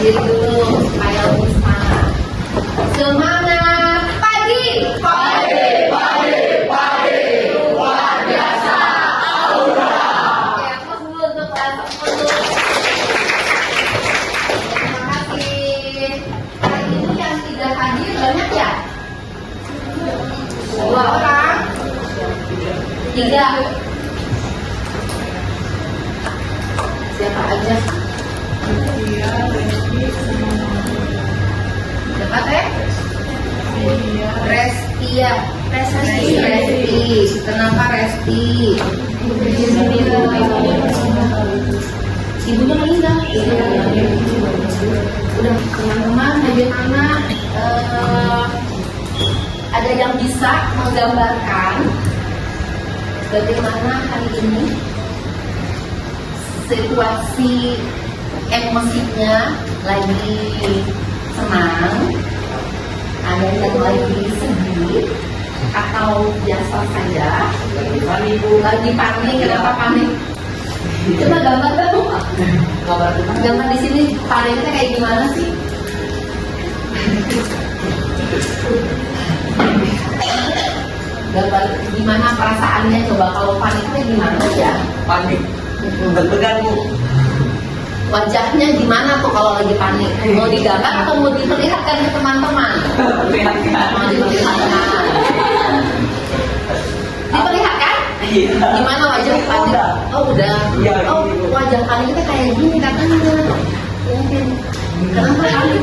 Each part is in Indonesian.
berdiri dulu supaya lebih semangat. Semangat pagi. Pagi, pagi, pagi, luar biasa, aura. Oke, tepuk dulu untuk kelas 10. Terima kasih. Hari ini yang tidak hadir banyak ya? 2 orang. 3. Siapa aja? Siapa teh? Restia. Resti. Kenapa Resti? Ibunya meninggal. Udah teman-teman, bagaimana ada yang bisa menggambarkan bagaimana hari ini situasi emosinya lagi senang, ada yang lagi sedih atau biasa saja, lagi panik. Kenapa panik? Coba gambar dong. Gambar di sini paniknya kayak gimana sih? Gambar gimana perasaannya, coba kalau paniknya gimana ya? Panik, deg-degan Bu. Wajahnya gimana tuh kalau lagi panik? Mau digambar atau mau diperlihatkan ke teman-teman? Lihat-lihat. Mau diperlihatkan. Diperlihatkan? Iya. Gimana wajah panik? Udah. Oh udah. Iya, Oh gitu. wajah paniknya kayak gini katanya. Mungkin. Kenapa panik?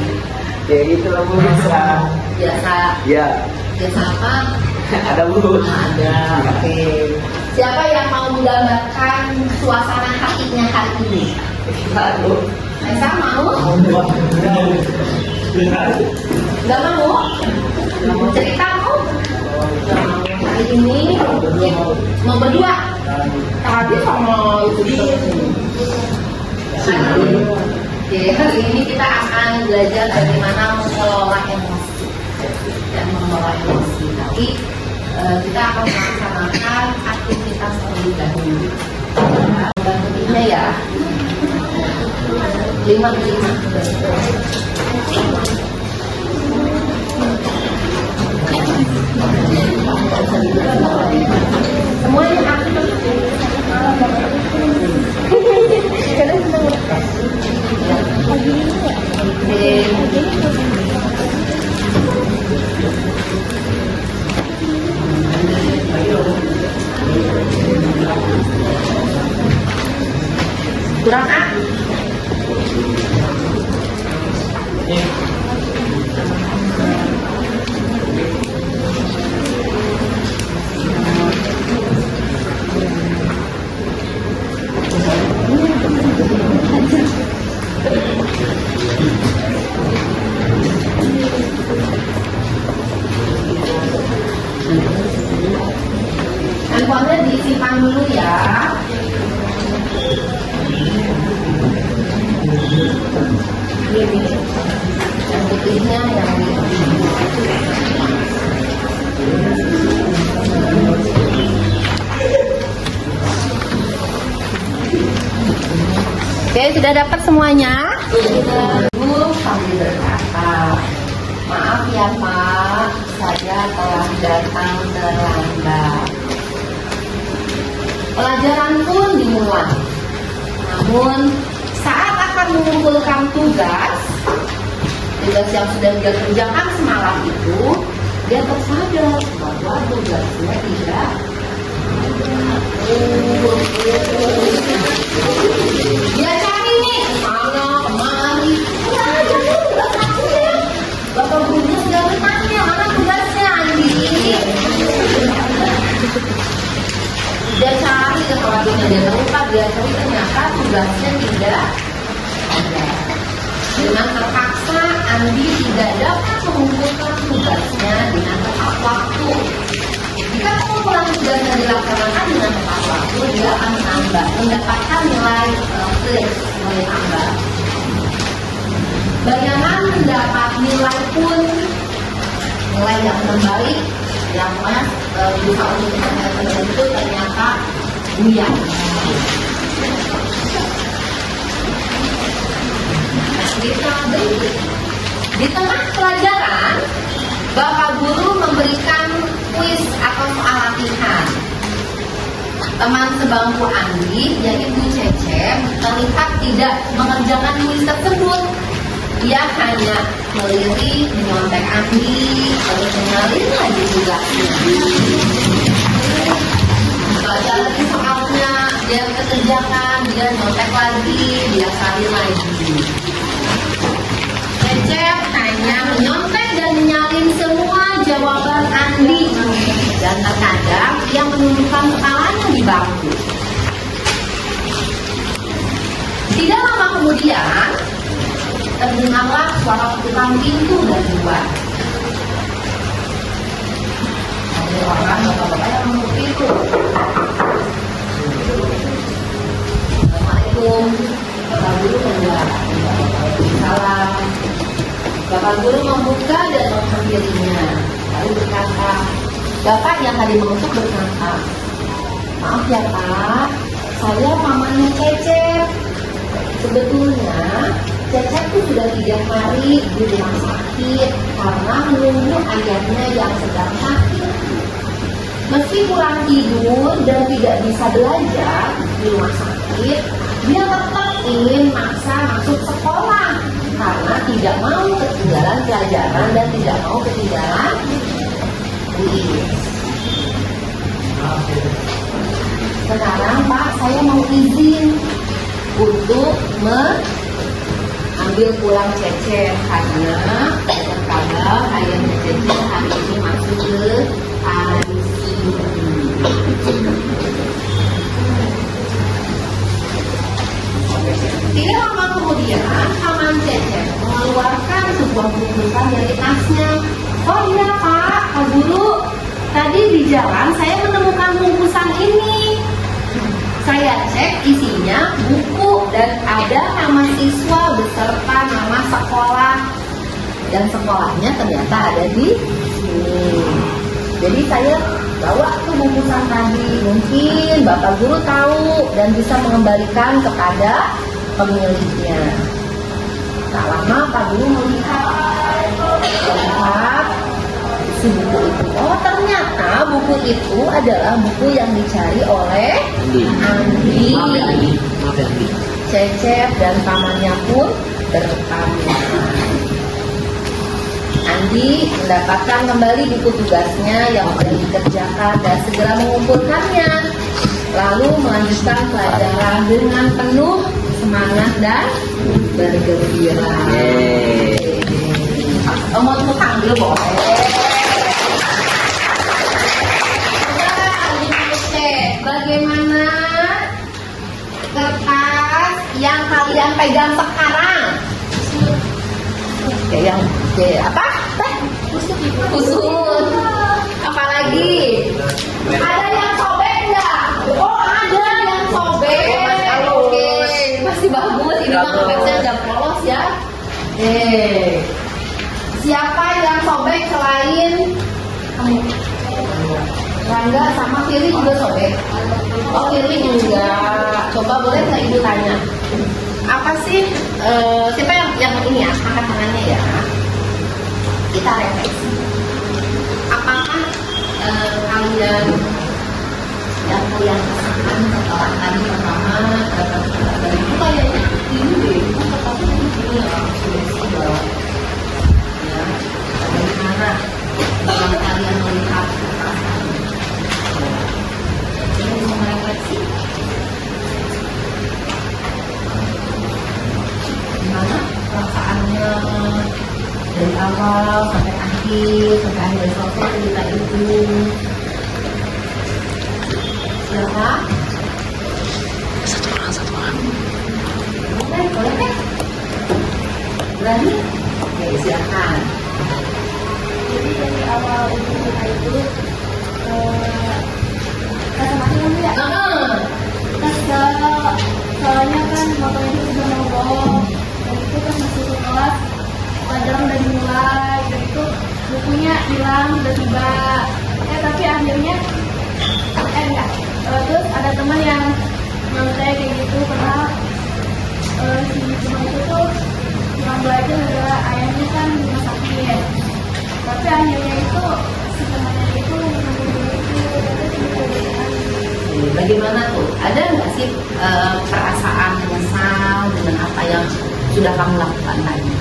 Ya gitu lah Bu, biasa. Biasa. Ya, Biasa apa? ada Bu. Ada. Oke. Siapa yang mau menggambarkan suasana hatinya hari ini? Aduh. Esa mau? Gak mau? Cerita mau? Hari ini mau berdua? Tadi sama itu. Oke, hari ini kita akan belajar bagaimana mengelola emosi dan mengelola emosi. Tapi kita akan melaksanakan aktivitas terlebih dahulu. Berikutnya ya. 5. Semuanya aktif. Kurang A. Handphonenya disimpan dulu ya. Ini yang putihnya yang Oke, sudah dapat semuanya? Ibu sambil berkata, maaf ya Pak, saya telah datang terlambat. Pelajaran pun dimulai. Namun saat akan mengumpulkan tugas yang sudah dia kerjakan semalam itu, dia tersadar bahwa tugasnya tidak. Dia cari nih kemana kemari. Bapak gurunya sudah bertanya mana tugasnya Andi. Dia cari ke kelasnya, dia terlupa, dia cari ternyata tugasnya tidak ada. Dengan terpaksa Andi tidak dapat mengumpulkan tugasnya dengan tepat waktu. Jika pengumpulan tugasnya dilaksanakan dengan tepat waktu, dia akan mendapatkan nilai plus nilai tambah. Bayangan mendapat nilai pun nilai yang membaik, yang mana berusaha untuk tertentu ternyata buyar. cerita berikut. Di tengah pelajaran, Bapak Guru memberikan kuis atau soal latihan. Teman sebangku Andi, yaitu Cecep, terlihat tidak mengerjakan kuis tersebut. Ia hanya melirik, menyontek Andi, lalu mengalir lagi tugasnya. Baca lagi soalnya, dia kerjakan, dia nyontek lagi, dia salin lagi. Cecep hanya menyontek dan menyalin semua jawaban Andi, dan terkadang ia menunjukkan kepalanya di bangku. Tidak lama kemudian, terdengarlah suara ketukan pintu dari luar. Ada orang bapak-bapak yang mengetuk pintu. Assalamualaikum. Bapak Guru menjawab. Salam. Bapak Guru membuka dan menghampirinya. Lalu berkata, Bapak yang tadi mengetuk berkata, maaf ya Pak, saya mamanya Cecep. Sebetulnya Cecep itu sudah 3 hari di rumah sakit karena menunggu ayahnya yang sedang sakit. Meski kurang tidur dan tidak bisa belajar di rumah sakit, dia tetap ingin maksa masuk sekolah karena tidak mau ketinggalan pelajaran dan tidak mau ketinggalan kuis. Sekarang Pak, saya mau izin untuk ambil pulang Cecep karena terkadang ayahnya Cecep hari ini masuk ke ICU. Tidak lama kemudian, paman Cecep mengeluarkan sebuah bungkusan dari tasnya. Oh iya Pak Guru, tadi di jalan saya menemukan bungkusan ini. Saya cek isinya buku dan ada nama siswa beserta nama sekolah, dan sekolahnya ternyata ada di sini. Jadi saya bawa tuh bungkusan tadi, mungkin Bapak Guru tahu dan bisa mengembalikan kepada pemiliknya. Tak lama Pak Guru melihat si buku itu. Oh ternyata buku itu adalah buku yang dicari oleh Andi. Cecep dan pamannya pun berpamitan. Andi mendapatkan kembali buku tugasnya yang sudah dikerjakan dan segera mengumpulkannya. Lalu melanjutkan pelajaran dengan penuh semangat dan bergembira. Mau tepuk tangan dulu boleh. Bagaimana kertas yang kalian pegang sekarang? Yang apa? Kusut. Apalagi? Ada yang sobek nggak? Oh ada yang sobek. Oke, masih bagus. Ini mah kertasnya jam polos ya. Siapa yang sobek selain kamu? Rangga sama Firly juga sobek. Oh Firly enggak. Coba boleh saya ibu tanya. Apa sih siapa yang ini ya, angkat tangannya ya. Kita refleksi. Apakah kalian yang rasakan setelah tadi pertama dari itu kayaknya ini deh, itu kertasnya ini ya sudah ya. Bagaimana kalau kalian melihat perasaan ini merefleksi gimana perasaannya dari awal sampai akhir sampai selesai cerita itu. Siapa? Satu orang. Boleh kan? Berani? Oke, silakan. Jadi dari awal cerita itu kata mati kan ya? Kesel, soalnya kan motor itu sudah mogok. Dan itu pas masuk ke kelas, pelajaran udah dimulai. Dan itu bukunya hilang tiba-tiba. Tapi akhirnya enggak. Terus ada teman yang nyantai kayak gitu, padahal si teman itu tuh kurang perasaan menyesal dengan apa yang sudah kamu lakukan tadi?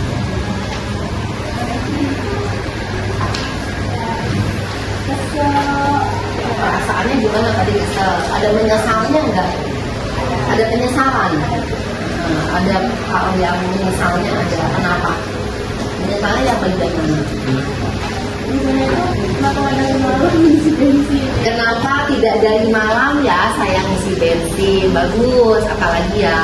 Kesel. Perasaannya gimana tadi? Ada menyesalnya enggak? Ada penyesalan? Ada hal yang menyesalnya, ada kenapa? Menyesalnya yang bagian mana? Misalnya itu kenapa ada malam ngisi bensin? Kenapa tidak dari malam ya sayang isi bensin? Bagus, apalagi ya?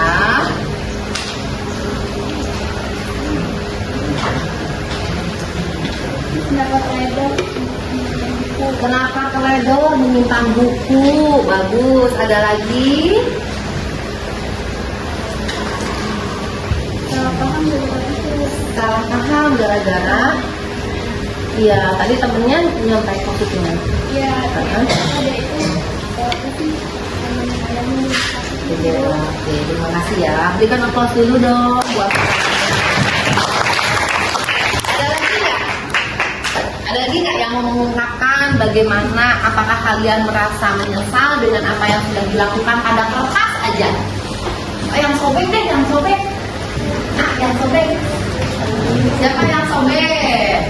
Kenapa teledor? Kenapa teledor menyimpan buku? Bagus, ada lagi? Salah paham gara-gara itu. Salah paham gara-gara ya tadi temennya nyampai positifnya. Iya, ternyata ada itu apa sih namanya ayamnya Oke, terima kasih ya. Berikan aplaus dulu dong buat ada lagi nggak? Ada lagi nggak yang mau mengungkapkan bagaimana apakah kalian merasa menyesal dengan apa yang sudah dilakukan pada kertas aja? Oh, yang sobek deh, yang sobek. Nah, yang sobek. Siapa yang sobek?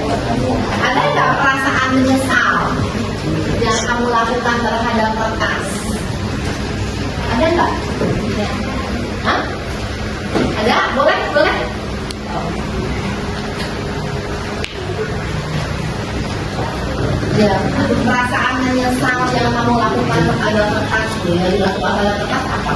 Ada nggak perasaan menyesal yang kamu lakukan terhadap kertas? Ada nggak? Hah? Ada? Boleh? Boleh? Ya, perasaan menyesal yang kamu lakukan terhadap kertas yang dilakukan terhadap kertas apa?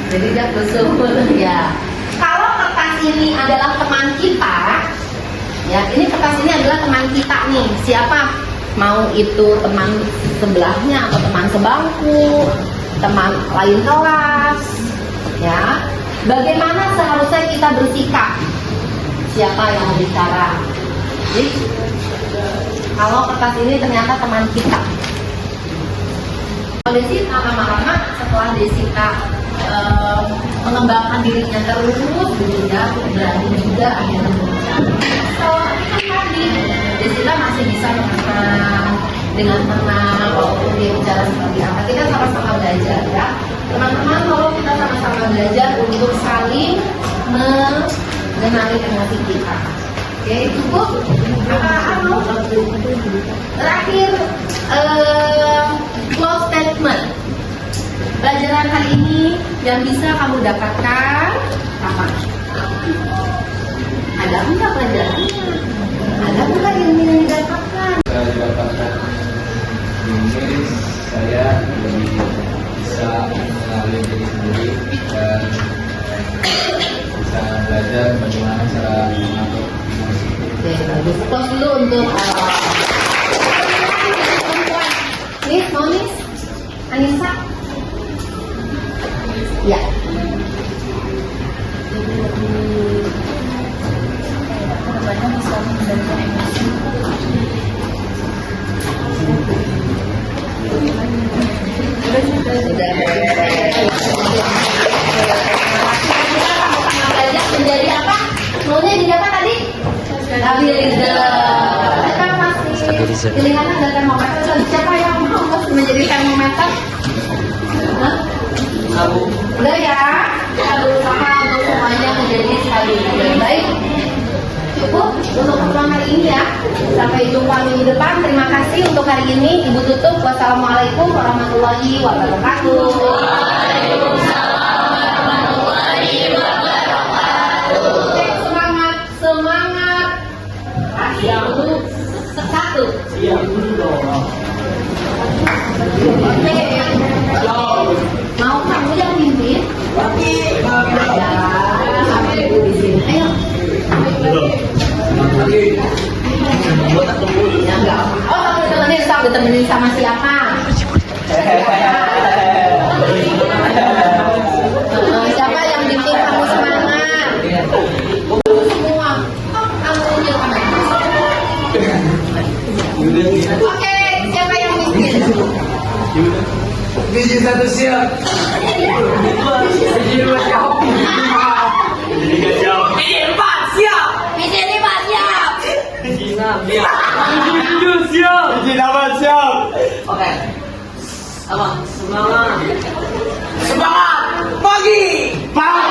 Jadi dia kusut ya. Kalau kertas ini adalah teman kita, ya ini kertas ini adalah teman kita nih. Siapa? Mau itu teman sebelahnya atau teman sebangku, teman lain kelas, ya. Bagaimana seharusnya kita bersikap? Siapa yang bicara? Jadi, kalau kertas ini ternyata teman kita. Kalau Desita lama-lama setelah Desita mengembangkan dirinya terus gitu ya, berani juga akhirnya berbicara. Kalau kan tadi Desita masih bisa mengenal dengan tenang walaupun dia bicara seperti apa. Kita sama-sama belajar ya, teman-teman. Kalau kita sama-sama belajar untuk saling mengenali emosi kita. Oke, cukup. Terakhir, close statement. Pelajaran hari ini yang bisa kamu dapatkan apa? Ada enggak pelajarannya? Ada enggak yang didapatkan? Saya dapatkan ini, saya lebih bisa mengenali diri sendiri dan bisa belajar bagaimana cara mengatur emosi. Oke, bagus. Close dulu untuk Nis, mau Nis? Anissa? Ya. Belajar menjadi apa? Maunya jadi apa tadi? Leader. Kita masih pilihannya ada termometer. Siapa yang mau menjadi termometer? Hah? Udah ya, kita berusaha untuk semuanya menjadi sekali lebih baik. Cukup untuk pertemuan hari ini ya. Sampai jumpa minggu depan. Terima kasih untuk hari ini. Ibu tutup. Wassalamualaikum warahmatullahi wabarakatuh. Waalaikumsalam warahmatullahi wabarakatuh. Semangat, semangat. Siap dulu. Satu. Siap dulu dong. Oke. Mau kamu yang mimpin? Ya, sampai ibu di sini. Ayo. Ya enggak. Oh, kamu ditemenin sama siapa? Siapa yang bikin kamu semangat? Semua. Oh, kamu jangan. Oke, siapa yang bikin? Biji satu siap. Biji dua siap. Biji tiga siap. Biji empat Iya. siap. Izin apa siap? Oke. Apa? Semangat. Semangat. Pagi. Pagi.